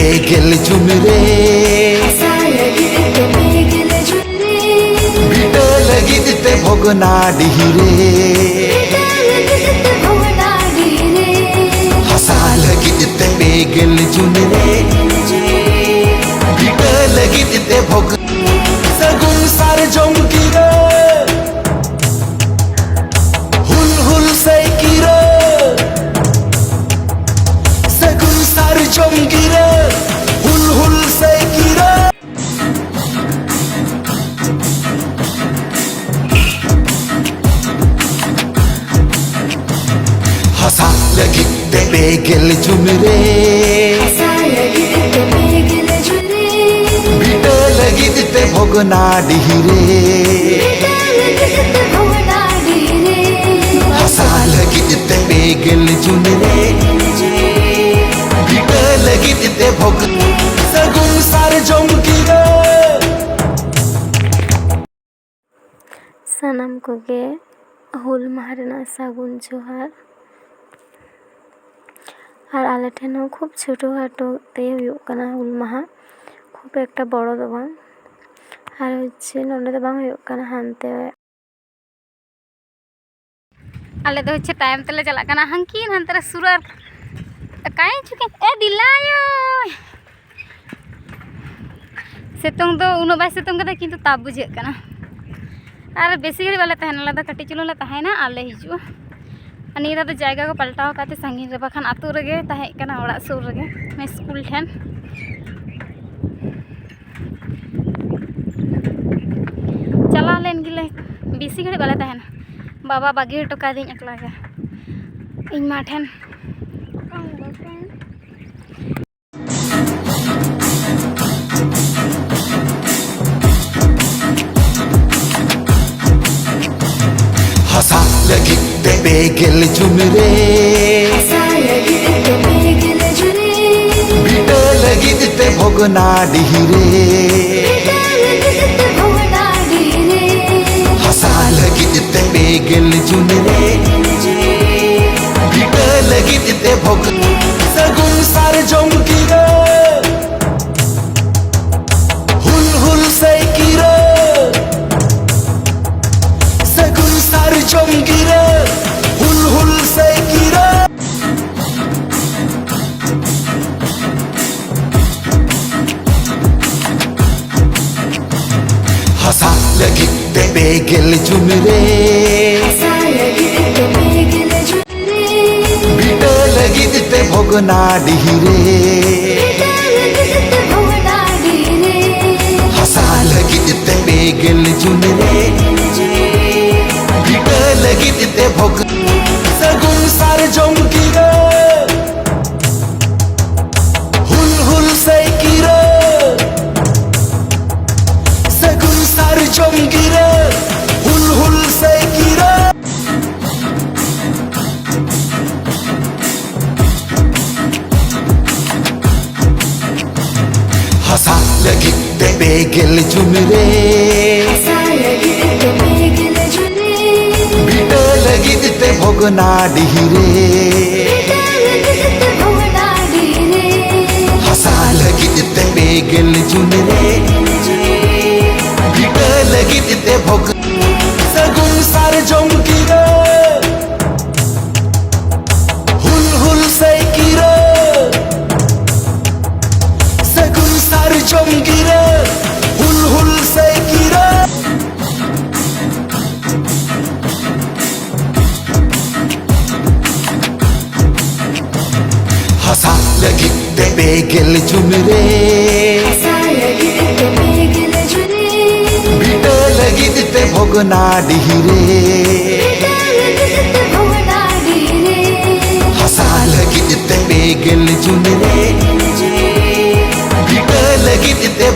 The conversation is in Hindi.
पेगेल झुमरे बिटा लगिते भोगना डिहिरे हसा लगिते पेगेल झुमरे बिटा लगिते भोग सगुन सार जमकिरे हुल हुल से किरे सगुन सार जमकिरे हुल हुल से किरे हसा लगिते पेगेल झुमरे बिटा लगिते भोगना डिहिरे हसा लगिते पेगेल झुमरे बिटा लगिते भोग सगुन सार जमकिरे सानाम कोगे हुल माहा रेनाग सागुन जोहार और आले ठेन हो खूब छोटो खाटो ते हुयुग कना हुल माहा खूब एकटा बड़ो दो बांग और होच्छे नोंडे दो बांग हुयुग कना हानते आले दो होच्छे तायम तेले चलाग कना हांकिन हानते रे सुरार काई चुके ए दिलायो सितुंग दो उनो बाय सितुंग कदा किंतु ताप बुझेग कना और बेसी घड़ी बाले तहना आले दो कटी चुलुंग ले तहैना आले हिजुआ निया दो जायगा को पलटाव काते संगीन रे बाखान आतु रेगे ताहे कना ओड़ा सुर रेगे मैं स्कूल ठेन चला लेन गिले बेसी घड़ी बाले तहना बाबा बागी हटो का दिन एकला गे इन मा ठेन हसा लगिते पेगेल झुमरे बिटा लगिते भोगना डिहिरे हसा लगिते पेगेल झुमरे बिटा लगिते भोग सगुन सार जमकिरे हुल हुल से किरे सगुन सार जमकिरे हुल हुल से किरे हसा लगिते पेगेल झुमरे बिटा लगिते भोगना डिहिरे हसा लगिते पेगेल झुमरे बिटा लगिते भोग सगुन सार जमकिरे हुल हुल से किरे सगुन सार जमकिरे हुल हुल से किरे हसा लगिते पेगेल झुमरे बिटा लगिते भोगना डिहिरे हसा लगिते पेगेल झुमरे बिटा लगिते भोग सगुन सार जमकिरे हुल हुल से किरे सगुन सार जमकिरे हुल हुल से किरे हसा लगिते पेगेल झुमरे बिटा लगिते भोगना डिहिरे हसा लगिते पेगेल झुमरे बिटा लगिते